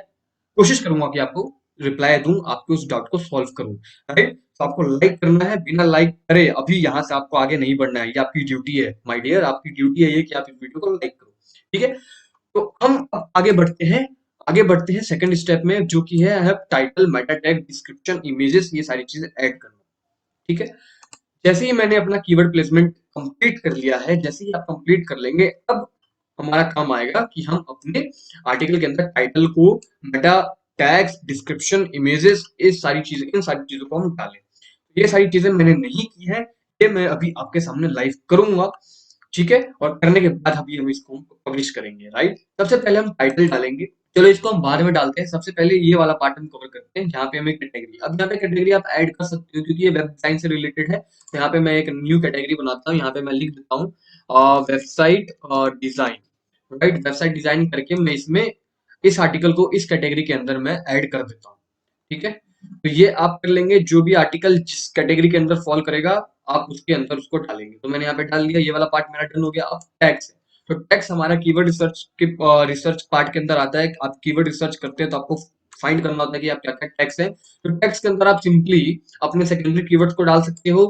कोशिश करूंगा कि आपको रिप्लाई दूं, आपके उस डाउट को सॉल्व करूं। राइट? तो आपको लाइक करना है, बिना लाइक करे अभी यहाँ से आपको आगे नहीं बढ़ना है, ये आपकी ड्यूटी है माय डियर, आपकी ड्यूटी है ये कि आप इस वीडियो को लाइक करो। ठीक है? तो हम अब आगे बढ़ते हैं सेकंड स्टेप में, जो कि है I have title, Meta tag, description, images, ये सारी चीजें ऐड करना। ठीक है? जैसे ही मैंने अपना कीवर्ड प्लेसमेंट कंप्लीट कर लिया है, जैसे ही आप कंप्लीट कर लेंगे, अब हमारा काम आएगा कि हम अपने आर्टिकल के अंदर टाइटल को, मेटा टैग्स, डिस्क्रिप्शन, इमेजेस, इस सारी चीजें, इन सारी चीजों को हम डालें। ये सारी चीजें मैंने नहीं की है, ये मैं अभी आपके सामने लाइव करूंगा। ठीक है? और करने के बाद अभी हम इसको पब्लिश करेंगे। राइट? सबसे पहले हम टाइटल डालेंगे, चलो इसको हम बाद में डालते हैं। सबसे पहले ये वाला पार्ट हम कवर करते हैं जहाँ पे हमें कैटेगरी, अब यहाँ पे कैटेगरी आप ऐड कर सकते हो क्योंकि ये वेब डिजाइन से रिलेटेड है। तो यहाँ पे मैं एक न्यू कैटेगरी बनाता हूँ, यहाँ पे मैं लिख देता हूँ website design. Right? Website design करके मैं इसमें इस आर्टिकल को इस कैटेगरी के अंदर मैं ऐड कर देता हूँ। ठीक है? तो ये आप कर लेंगे, जो भी आर्टिकल जिस कैटेगरी के अंदर फॉल करेगा आप उसके अंदर उसको डालेंगे। तो मैंने यहाँ पे डाल दिया, ये वाला पार्ट मेरा डन हो गया। अब टैग्स है, तो टैग्स हमारा कीवर्ड रिसर्च के रिसर्च पार्ट के अंदर आता है। आप कीवर्ड रिसर्च करते हैं तो आपको फाइंड करना होता है कि आप क्या क्या टैग्स है। तो टैग्स के अंदर आप सिंपली अपने सेकेंडरी कीवर्ड्स को डाल सकते हो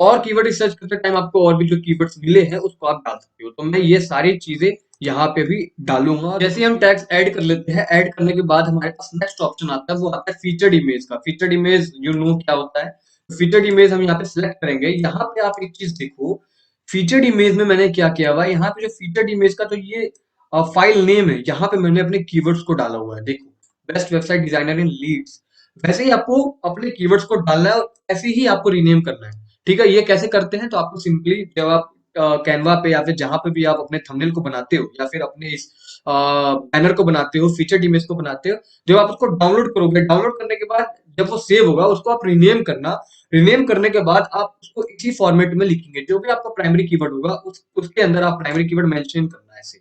और कीवर्ड रिसर्च करते टाइम आपको और भी जो कीवर्ड्स मिले हैं उसको आप डाल सकते हो। तो मैं ये सारी चीजें यहाँ पे भी डालूंगा। जैसे हम टैग्स ऐड कर लेते हैं, ऐड करने के बाद हमारे पास नेक्स्ट ऑप्शन आता है, वो आता है फीचर्ड इमेज का। फीचर्ड इमेज यू नो क्या होता है। फीचर्ड इमेज हम यहाँ पे सिलेक्ट करेंगे। यहाँ पे आप एक चीज देखो, फीचर्ड इमेज में मैंने क्या किया हुआ है, यहाँ पे जो फीचर्ड इमेज का जो ये फाइल नेम है, यहाँ पे मैंने अपने कीवर्ड्स को डाला हुआ है। देखो, best website designer in Leeds, वैसे ही आपको अपने कीवर्ड्स को डालना है और ऐसे ही आपको रीनेम करना है। ठीक है? ये कैसे करते हैं, तो आपको सिंपली जब आप कैनवा पे या फिर जहां पे भी आप अपने थंबनेल को बनाते हो या फिर अपने इस बैनर को बनाते हो, फीचर्ड इमेज को बनाते हो, जब आप उसको डाउनलोड करोगे, डाउनलोड करने के बाद जब वो सेव होगा उसको आप रीनेम करना। रीनेम करने के बाद आप उसको इसी फॉर्मेट में लिखेंगे, जो भी आपका प्राइमरी कीवर्ड होगा उसके अंदर आप प्राइमरी कीवर्ड मेंशन करना है ऐसे,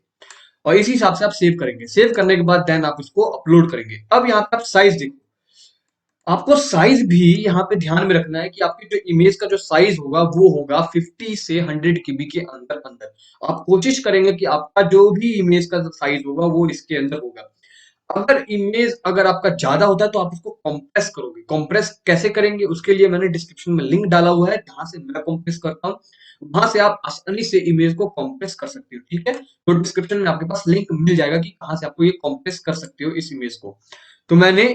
और इसी हिसाब से आप सेव करेंगे। सेव करने के बाद देन आप उसको अपलोड करेंगे। अब यहाँ पे आप साइज देखो, आपको साइज भी यहाँ पे ध्यान में रखना है कि आपकी जो इमेज का जो साइज होगा वो होगा 50 से 100 केबी के अंदर अंदर। आप कोशिश करेंगे कि आपका जो भी इमेज का साइज होगा वो इसके अंदर होगा। अगर आपका ज्यादा होता है तो आप उसको कंप्रेस करोगे। कंप्रेस कैसे करेंगे, उसके लिए मैंने डिस्क्रिप्शन में लिंक डाला हुआ है जहां से मैं कंप्रेस करता हूँ। वहां से आप आसानी से इमेज को कंप्रेस कर सकते हो। ठीक है? तो डिस्क्रिप्शन में आपके पास लिंक मिल जाएगा कि कहां से आपको ये कंप्रेस कर सकते हो इस इमेज को। तो मैंने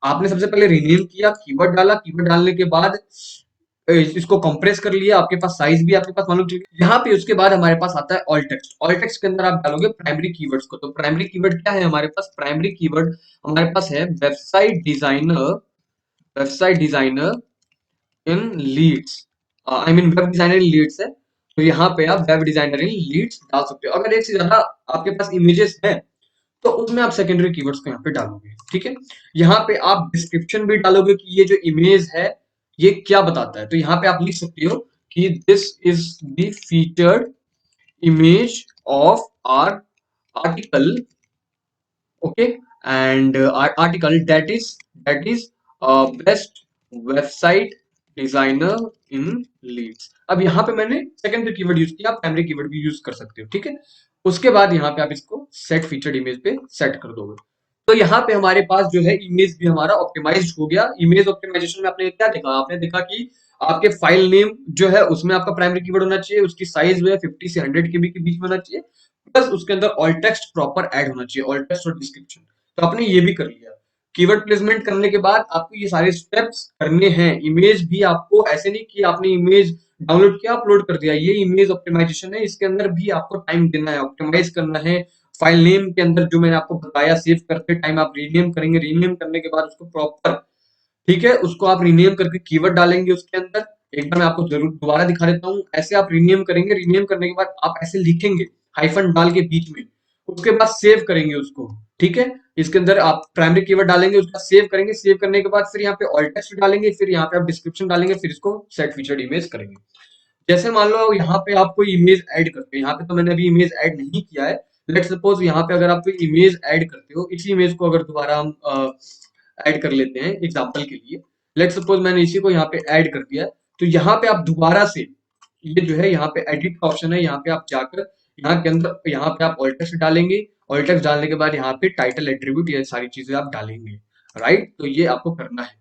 आपने सबसे पहले रीनेम किया, कीवर्ड डाला, कीवर्ड डालने के बाद इसको कंप्रेस कर लिया, आपके पास साइज भी आपके पास मालूम चल गया। यहाँ पे उसके बाद हमारे पास आता है ऑल टेक्स्ट। ऑल टेक्स्ट के अंदर आप डालोगे प्राइमरी कीवर्ड्स को। तो प्राइमरी कीवर्ड क्या है हमारे पास, प्राइमरी कीवर्ड हमारे पास है website designer in Leeds, I mean web designer in Leeds है। तो यहाँ पे आप वेब डिजाइनर इन लीड्स डाल सकते हो। अगर एक से ज्यादा आपके पास इमेजेस है तो उसमें आप सेकेंडरी कीवर्ड्स को यहाँ पे डालोगे। ठीक है? यहाँ पे आप डिस्क्रिप्शन भी डालोगे कि ये जो इमेज है ये क्या बताता है। तो यहाँ पे आप लिख सकते हो कि this is the featured image of our article, okay, and article that is best website designer in Leeds. अब यहाँ पे मैंने सेकेंडरी कीवर्ड यूज किया, आप प्राइमरी कीवर्ड भी यूज कर सकते हो, ठीक है। उसके बाद यहाँ पे आप इसको सेट फीचर्ड इमेज पे सेट कर दोगे, तो यहाँ पे हमारे पास जो है इमेज भी हमारा ऑप्टिमाइज हो गया। इमेज ऑप्टिमाइजेशन में आपने क्या देखा, आपने देखा कि आपके फाइल नेम जो है उसमें आपका प्राइमरी कीवर्ड होना चाहिए, उसकी साइज जो है 50 से 100 केबी के बीच में होना चाहिए, प्लस उसके अंदर ऑल टेक्स्ट प्रॉपर ऐड होना चाहिए, ऑल टेक्स्ट और डिस्क्रिप्शन। तो आपने ये भी कर लिया। कीवर्ड प्लेसमेंट करने के बाद आपको ये सारे स्टेप्स करने हैं। इमेज भी आपको ऐसे नहीं कि आपने इमेज डाउनलोड किया अपलोड कर दिया, ये इमेज ऑप्टिमाइजेशन है, इसके अंदर भी आपको टाइम देना है, ऑप्टिमाइज करना है। फाइल नेम के अंदर जो मैंने आपको बताया, सेव करते टाइम आप रीनेम करेंगे, रीनेम करने के बाद उसको प्रॉपर, ठीक है, उसको आप रीनेम करके कीवर्ड डालेंगे उसके अंदर। एक बार मैं आपको जरूर दोबारा दिखा देता हूँ, ऐसे आप रीनेम करेंगे, रीनेम करने के बाद आप ऐसे लिखेंगे हाइफन डाल के बीच में, उसके बाद सेव करेंगे उसको, ठीक है। इसके अंदर आप प्राइमरी कीवर्ड डालेंगे, उसका सेव करेंगे, सेव करने के बाद फिर यहाँ पे ऑल टेक्स्ट डालेंगे, फिर यहाँ पे आप डिस्क्रिप्शन डालेंगे, फिर इसको सेट फीचर्ड इमेज करेंगे। जैसे मान लो यहाँ पे आप कोई इमेज ऐड करते हो, यहाँ पे तो मैंने अभी इमेज ऐड नहीं किया है। लेट सपोज यहाँ पे अगर आप कोई इमेज ऐड करते हो, इसी इमेज को अगर दोबारा हम ऐड कर लेते हैं एग्जांपल के लिए, लेट सपोज मैंने इसी को यहाँ पे ऐड कर दिया, तो यहाँ पे आप दोबारा से ये जो है यहाँ पे एडिट का ऑप्शन है, यहाँ पे आप जाकर यहाँ के अंदर यहाँ पे आप ऑल टेक्स्ट डालेंगे, ऑल टेक्स्ट डालने के बाद यहाँ पे टाइटल एट्रीब्यूट ये सारी चीजें आप डालेंगे, राइट। तो ये आपको करना है,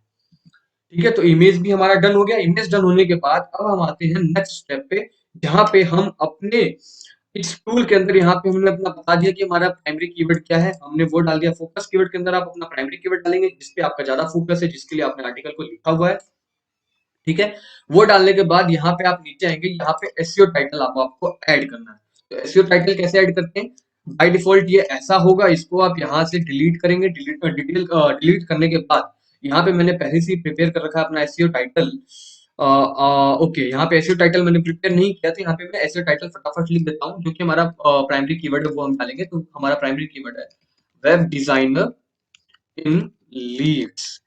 ठीक है। तो इमेज भी हमारा डन हो गया। इमेज डन होने के बाद अब हम आते हैं नेक्स्ट स्टेप पे, जहां पे हम अपने इस टूल के अंदर यहाँ पे हमने अपना बता दिया कि हमारा प्राइमरी कीवर्ड क्या है, हमने वो डाल दिया। फोकस कीवर्ड के अंदर आप अपना प्राइमरी कीवर्ड डालेंगे जिसपे आपका ज्यादा फोकस है, जिसके लिए आपने आर्टिकल को लिखा हुआ है, ठीक है। वो डालने के बाद यहाँ पे आप नीचे आएंगे, यहाँ पे एसईओ टाइटल आपको ऐड करना है। तो एसईओ टाइटल कैसे ऐड करते हैं, बाय डिफॉल्ट ये ऐसा होगा, इसको आप यहाँ से डिलीट करेंगे। डिलीट करने के बाद यहाँ पे मैंने पहले से ही प्रिपेयर कर रखा है अपना एसईओ टाइटल। ओके, यहाँ पे एसईओ टाइटल मैंने प्रिपेयर नहीं किया, तो यहाँ पे मैं एसईओ टाइटल फटाफट लिख देता हूँ, जो कि हमारा प्राइमरी कीवर्ड है वो हम डालेंगे। तो हमारा प्राइमरी कीवर्ड है वेब डिजाइनर इन लीड्स।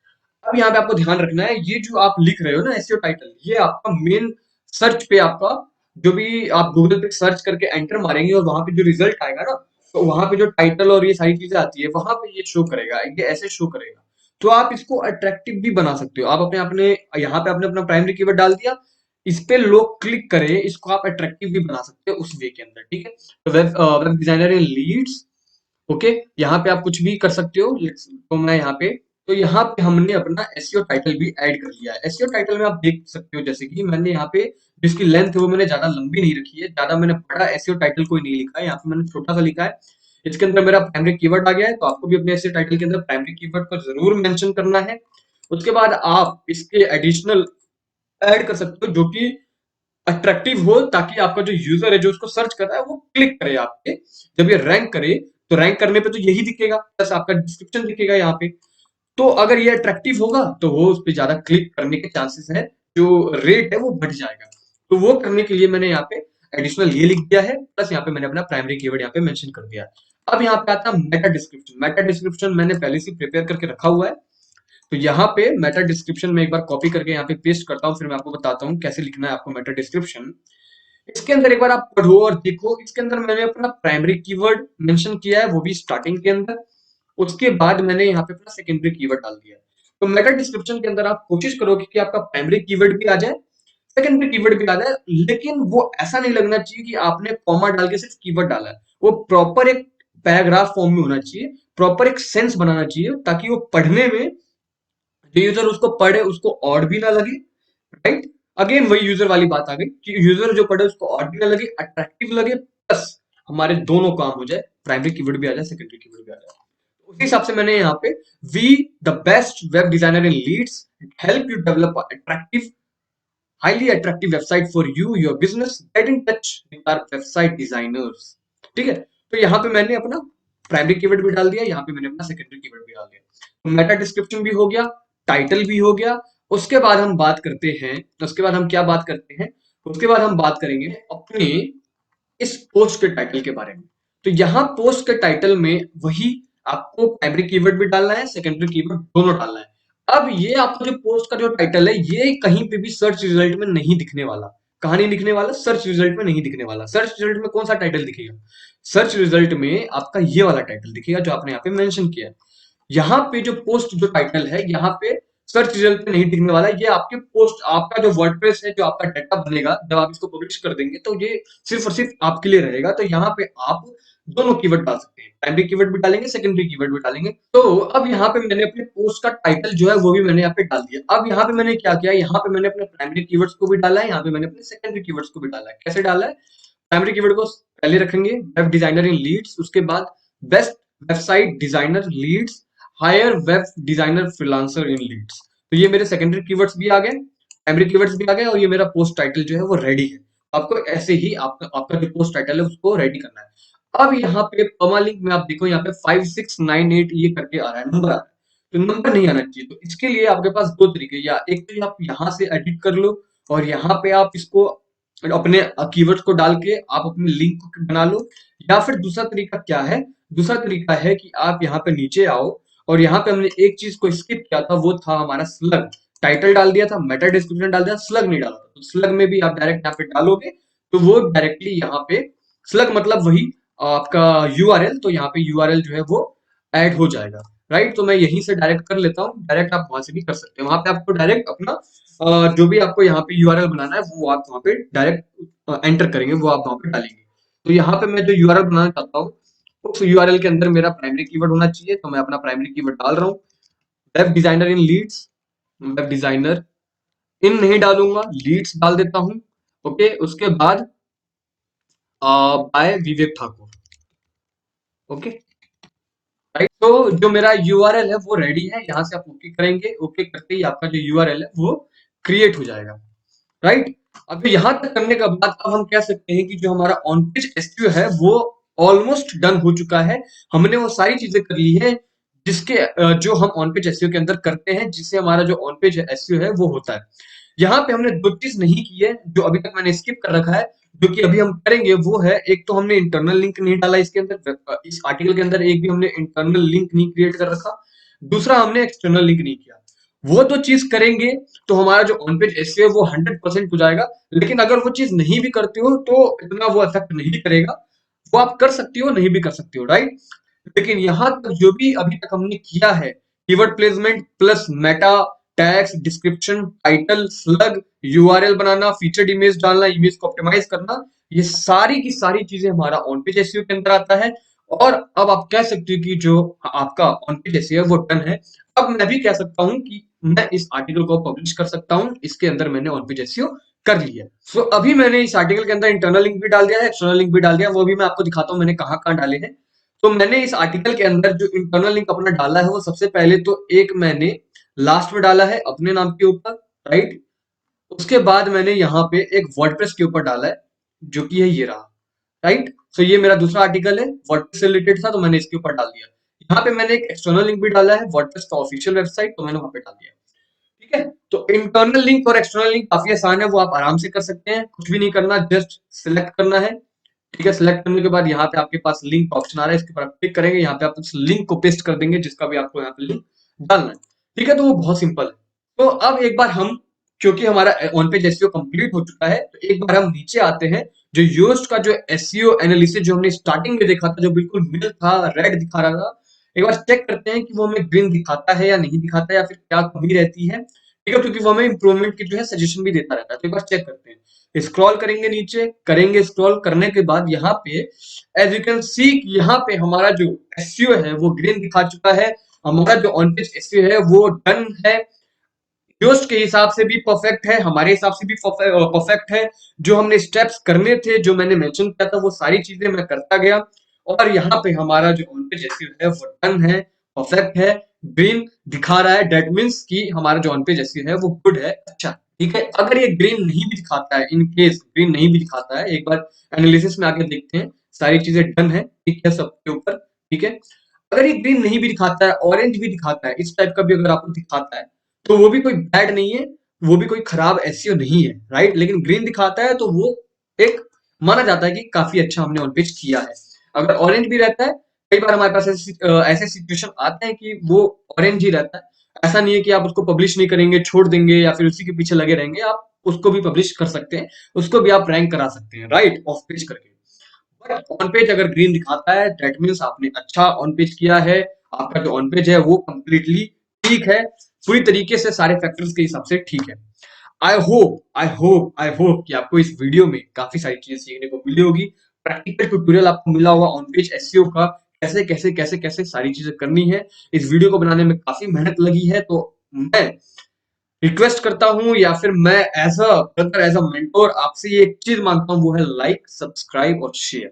अब यहाँ पे आपको ध्यान रखना है, ये जो आप लिख रहे हो ना एसईओ टाइटल, ये आपका मेन सर्च पे, आपका जो भी आप गूगल पे सर्च करके एंटर मारेंगे और वहां पे जो रिजल्ट आएगा ना, तो वहां पे जो टाइटल और ये सारी चीजें आती है वहां पे ये शो करेगा, ये ऐसे शो करेगा। तो आप इसको अट्रैक्टिव भी बना सकते हो। आप अपने अपने यहाँ पे आपने अपना प्राइमरी कीवर्ड डाल दिया, इस पे लोग क्लिक करें, इसको आप अट्रैक्टिव भी बना सकते हो उस वे के अंदर, ठीक है। तो web designer in Leeds, okay, यहाँ पे आप कुछ भी कर सकते हो। तो मैं यहाँ पे, तो यहाँ पे हमने अपना एसईओ टाइटल भी ऐड कर लिया है। एसईओ टाइटल में आप देख सकते हो, जैसे कि मैंने यहाँ पे जिसकी लेंथ है वो मैंने ज्यादा लंबी नहीं रखी है, ज्यादा मैंने बड़ा एसईओ टाइटल कोई नहीं लिखा है, यहाँ पे मैंने छोटा सा लिखा है। इसके अंदर मेरा प्राइमरी कीवर्ड आ गया है, तो आपको भी अपने एसईओ टाइटल के अंदर प्राइमरी कीवर्ड को जरूर मेंशन करना है। उसके बाद आप इसके एडिशनल ऐड कर सकते हो जो कि अट्रैक्टिव हो, ताकि आपका जो यूजर है जो उसको सर्च कर रहा है वो क्लिक करे आप पे। जब ये रैंक करे, तो रैंक करने पे तो यही दिखेगा, प्लस आपका डिस्क्रिप्शन दिखेगा यहाँ पे। तो अगर ये अट्रैक्टिव होगा तो वो उस पे ज्यादा क्लिक करने के चांसेस है, जो रेट है वो बढ़ जाएगा। तो वो करने के लिए मैंने यहाँ पे एडिशनल ये लिख दिया है, प्लस यहाँ पे मैंने अपना प्राइमरी कीवर्ड यहाँ पे मेंशन कर दिया। अब यहाँ पे आता है मेटा डिस्क्रिप्शन। मेटा डिस्क्रिप्शन मैंने पहले से प्रिपेयर करके रखा हुआ है, तो यहाँ पे मेटा डिस्क्रिप्शन में एक बार कॉपी करके यहाँ पे पेस्ट करता हूँ, फिर मैं आपको बताता हूँ कैसे लिखना है आपको मेटा डिस्क्रिप्शन। इसके अंदर एक बार आप पढ़ो और देखो, इसके अंदर मैंने अपना प्राइमरी कीवर्ड मेंशन किया है, वो भी स्टार्टिंग के अंदर। उसके बाद मैंने यहाँ पे अपना सेकेंडरी कीवर्ड डाल दिया है। तो मेटा डिस्क्रिप्शन के अंदर आप कोशिश करोगे कि आपका प्राइमरी कीवर्ड भी आ जाए, सेकेंडरी कीवर्ड भी आ जाए, लेकिन वो ऐसा नहीं लगना चाहिए कि आपने कॉमा डाल के सिर्फ कीवर्ड डाला है। वो प्रॉपर एक पैराग्राफ फॉर्म में होना चाहिए, प्रॉपर एक सेंस बनाना चाहिए, ताकि वो पढ़ने में जो यूजर उसको पढ़े उसको ऑड भी ना लगे, राइट। अगेन वही यूजर वाली बात आ गई कि यूजर जो पढ़े उसको ऑड भी ना लगे, अट्रैक्टिव लगे, प्लस हमारे दोनों काम हो जाए, प्राइमरी कीवर्ड भी आ जाए, सेकेंडरी कीवर्ड भी आ जाए। उसी हिसाब से मैंने यहाँ पे we the best web designer in Leeds help you develop attractive highly attractive website for you your business, get in touch with our website designers, ठीक है। तो यहाँ पे मैंने अपना प्राइमरी कीवर्ड भी डाल दिया, यहाँ पे मैंने अपना सेकेंडरी कीवर्ड भी डाल दिया। तो मेटा डिस्क्रिप्शन भी हो गया, टाइटल भी हो गया। उसके बाद हम बात करते हैं, उसके बाद हम क्या बात करते हैं, उसके बाद हम बात करेंगे अपने इस पोस्ट के टाइटल के बारे में। तो यहाँ पोस्ट के टाइटल में वही आपको प्राइमरी कीवर्ड भी डालना है, सेकेंडरी कीवर्ड दोनों डालना है। अब ये आपका जो पोस्ट का जो टाइटल है, ये कहीं पे भी सर्च रिजल्ट में नहीं दिखने वाला, कहाँ नहीं दिखने वाला? सर्च रिजल्ट में नहीं दिखने वाला। सर्च रिजल्ट में कौन सा टाइटल दिखेगा? सर्च रिजल्ट में आपका ये वाला टाइटल दिखेगा जो आपने यहाँ पे मेंशन किया है। यहाँ पे जो पोस्ट जो टाइटल है, यहाँ पे सर्च रिजल्ट पे नहीं दिखने वाला। ये आपके पोस्ट, आपका जो वर्डप्रेस है, जो आपका डाटा बनेगा, जब आप इसको पब्लिश कर देंगे तो ये सिर्फ और सिर्फ आपके लिए रहेगा। तो यहाँ पे आप दोनों कीवर्ड डाल सकते हैं, प्राइमरी कीवर्ड भी डालेंगे, सेकेंडरी कीवर्ड भी डालेंगे। तो अब यहाँ पे मैंने अपने पोस्ट का टाइटल जो है वो भी मैंने यहाँ पे डाल दिया। अब यहाँ पे मैंने क्या किया, यहाँ पे मैंने अपने प्राइमरी कीवर्ड्स को भी डाला है, यहाँ पे मैंने अपने सेकेंडरी कीवर्ड्स को भी डाला है। कैसे डाला है? प्राइमरी कीवर्ड को पहले रखेंगे, वेब डिजाइनर इन लीड्स, उसके बाद best website designer Leeds, hire web designer freelancer in Leeds. तो ये मेरे सेकेंडरी कीवर्ड्स भी आ गए, प्राइमरी कीवर्ड्स भी आ गए, और ये मेरा पोस्ट टाइटल जो है वो रेडी है। आपको ऐसे ही आपका जो पोस्ट टाइटल है उसको रेडी करना है। अब यहाँ पे पर्मालिंक में आप देखो, यहाँ पे 5698 ये करके आ रहा है, नंबर आ रहा है। तो नंबर नहीं आना चाहिए। तो इसके लिए आपके पास दो तरीके, या एक तो आप यहाँ से एडिट कर लो और यहाँ पे आप इसको अपने कीवर्ड्स को डाल के आप अपने लिंक को बना लो। या फिर दूसरा तरीका क्या है? दूसरा तरीका है कि आप यहाँ पे नीचे आओ और यहाँ पे हमने एक चीज को स्किप किया था, वो था हमारा स्लग। टाइटल डाल दिया था, मेटा डिस्क्रिप्शन डाल दिया, स्लग नहीं डाला था। तो स्लग में भी आप डायरेक्ट यहाँ पे डालोगे तो वो डायरेक्टली यहाँ पे स्लग मतलब वही आपका यूआरएल, तो यहाँ पे यूआरएल जो है वो ऐड हो जाएगा। राइट, तो मैं यहीं से डायरेक्ट कर लेता हूँ। डायरेक्ट आप वहां से भी कर सकते हैं, वहां पे आपको डायरेक्ट अपना जो भी आपको यहाँ पे यूआरएल बनाना है वो आप वहां पे डायरेक्ट एंटर करेंगे, वो आप वहां पे डालेंगे। तो यहाँ पे मैं जो यूआरएल बनाना चाहता हूँ उस यूआरएल के अंदर मेरा प्राइमरी कीवर्ड होना चाहिए, तो मैं अपना प्राइमरी कीवर्ड डाल रहा हूँ, web designer in leads. Web designer in नहीं डालूंगा, लीड्स डाल देता हूँ। ओके, उसके बाद by Vivek Thakur. Okay, right. तो जो मेरा यूआरएल है वो रेडी है, यहाँ से आप ओके करेंगे। ओके करते ही आपका जो यूआरएल है वो क्रिएट हो जाएगा। राइट, अब यहाँ तक करने के बाद अब हम कह सकते हैं कि जो हमारा ऑन पेज एसईओ है वो ऑलमोस्ट डन हो चुका है। हमने वो सारी चीजें कर ली है जिसके जो हम ऑन पेज एसईओ के अंदर करते हैं, जिससे हमारा जो ऑन पेज एसईओ है वो होता है। यहाँ पे हमने दो चीज नहीं की है जो अभी तक मैंने स्किप कर रखा है, जो कि अभी हम करेंगे। वो है, एक तो हमने इंटरनल लिंक नहीं डाला इसके अंदर, इस आर्टिकल के अंदर एक भी हमने इंटरनल लिंक नहीं क्रिएट कर रखा। दूसरा, हमने एक्सटर्नल लिंक नहीं किया। वो दो चीज करेंगे तो हमारा जो ऑन पेज एसईओ है वो 100% हो जाएगा। लेकिन अगर वो चीज नहीं भी करते हो तो इतना वो इफेक्ट नहीं करेगा। वो आप कर सकते हो, नहीं भी कर सकते हो, राइट। लेकिन यहाँ तक जो भी अभी तक हमने किया है, keyword placement plus meta tags, description, title, slug, URL बनाना, फीचर्ड इमेज डालना, इमेज को ऑप्टिमाइज करना, ये सारी की सारी चीजें हमारा ऑन पेज एसईओ के अंदर आता है। और अब आप कह सकते हो कि जो आपका ऑन पेज एसईओ है वो डन है। अब मैं भी कह सकता हूं कि मैं इस आर्टिकल को पब्लिश कर सकता हूं, इसके अंदर मैंने ऑन पेज एसईओ कर लिया। सो अभी मैंने इस आर्टिकल के अंदर इंटरनल लिंक भी डाल दिया है, एक्सटर्नल लिंक भी डाल दिया, वो भी मैं आपको दिखाता हूं मैंने कहां कहां डाले हैं। तो मैंने इस आर्टिकल के अंदर जो इंटरनल लिंक अपना डाला है वो सबसे पहले तो एक मैंने लास्ट में डाला है अपने नाम के ऊपर, राइट। उसके बाद मैंने यहाँ पे एक वर्डप्रेस के ऊपर डाला है जो कि है ये रहा, राइट। सो ये मेरा दूसरा आर्टिकल है, वर्डप्रेस से रिलेटेड था, तो मैंने इसके ऊपर डाल दिया। यहाँ पे मैंने एक एक्सटर्नल लिंक भी डाला है, वर्डप्रेस का ऑफिशियल वेबसाइट, तो मैंने वहां पे डाल दिया। ठीक है, तो इंटरनल लिंक और एक्सटर्नल लिंक काफी आसान है, वो आप आराम से कर सकते हैं। कुछ भी नहीं करना, जस्ट सिलेक्ट करना है। ठीक है, सिलेक्ट करने के बाद यहाँ पे आपके पास लिंक ऑप्शन आ रहा है, इसके ऊपर आप क्लिक करेंगे, यहाँ पे आप उस लिंक को पेस्ट कर देंगे जिसका भी आपको यहाँ पे लिंक डालना है। ठीक है, तो वो बहुत सिंपल है। तो अब एक बार हम, क्योंकि हमारा ऑन पेज एसईओ कंप्लीट हो चुका है, तो एक बार हम नीचे आते हैं। जो योस्ट का जो एसईओ एनालिसिस जो हमने स्टार्टिंग में देखा था, जो बिल्कुल मिल था, रेड दिखा रहा था, एक बार चेक करते हैं कि वो हमें ग्रीन दिखाता है या नहीं दिखाता है, या फिर क्या कमी रहती है। ठीक है, क्योंकि वो हमें इंप्रूवमेंट की जो है सजेशन भी देता रहता है। तो एक बार चेक करते हैं, स्क्रॉल करेंगे नीचे, करेंगे स्क्रॉल करने के बाद यहाँ पे एज यू कैन सी, यहाँ पे हमारा जो एसईओ है वो ग्रीन दिखा चुका है। हमारा जो ऑन पेज एसईओ है वो डन है, योस्ट के हिसाब से भी परफेक्ट है, हमारे हिसाब से भी परफेक्ट है। जो हमने स्टेप्स करने थे, जो मैंने मेंशन किया था, वो सारी चीजें मैं करता गया। और यहाँ पे हमारा जो ऑन पेज एसईओ है वो डन है, परफेक्ट है, ग्रीन दिखा रहा है। डेट मीन्स कि हमारा जो ऑन पेज एसईओ है वो गुड है, अच्छा। ठीक है, अगर ये ग्रीन नहीं भी दिखाता है, इन केस ग्रीन नहीं भी दिखाता है, एक बार एनालिसिस में आके देखते हैं, सारी चीजें डन है, ठीक है, सबके ऊपर। ठीक है, अगर ये ग्रीन नहीं भी दिखाता है, ऑरेंज भी दिखाता है, इस टाइप का भी अगर आपको दिखाता है, तो वो भी कोई बैड नहीं है, वो भी कोई खराब एसईओ नहीं है, राइट। लेकिन ग्रीन दिखाता है तो वो एक माना जाता है कि काफी अच्छा हमने ऑन पेज किया है। अगर ऑरेंज भी रहता है, कई बार हमारे पास ऐसे सिचुएशन आते हैं कि वो ऑरेंज ही रहता है। ऐसा नहीं है कि आप उसको पब्लिश नहीं करेंगे, छोड़ देंगे या फिर उसी के पीछे लगे रहेंगे, आप उसको भी पब्लिश कर सकते हैं, उसको भी आप रैंक करा सकते हैं, राइट, ऑफ पेज करके। बट ऑन पेज अगर ग्रीन दिखाता है दैट मीन्स आपने अच्छा ऑन पेज किया है, आपका जो ऑन पेज है वो कंप्लीटली ठीक है, पूरी तरीके से सारे फैक्टर्स के हिसाब से ठीक है। आई होप कि आपको इस वीडियो में काफी सारी चीजें सीखने को मिली होगी, प्रैक्टिकल ट्यूटोरियल आपको मिला होगा ऑन पेज एसईओ का, कैसे कैसे कैसे कैसे सारी चीजें करनी है। इस वीडियो को बनाने में काफी मेहनत लगी है, तो मैं रिक्वेस्ट करता हूं या फिर मैं as a brother, as a mentor आपसे ये एक चीज मांगता हूं, वो है लाइक, सब्सक्राइब और शेयर।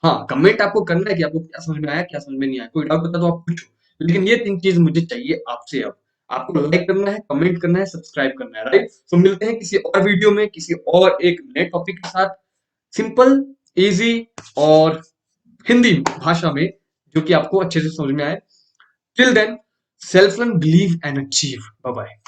हाँ, कमेंट आपको करना है कि आपको क्या समझ में आया, क्या समझ में नहीं आया, कोई डाउट होता तो आप पूछो, लेकिन ये 3 चीज़ मुझे चाहिए आपसे अब। आपको लाइक करना है, कमेंट करना है, सब्सक्राइब करना है, राइट? तो मिलते हैं किसी और वीडियो में, किसी और एक नए टॉपिक के साथ, सिंपल, ईज़ी और हिंदी भाषा में, जो कि आपको अच्छे से समझ में आए। Till then, self learn, believe and achieve. Bye bye.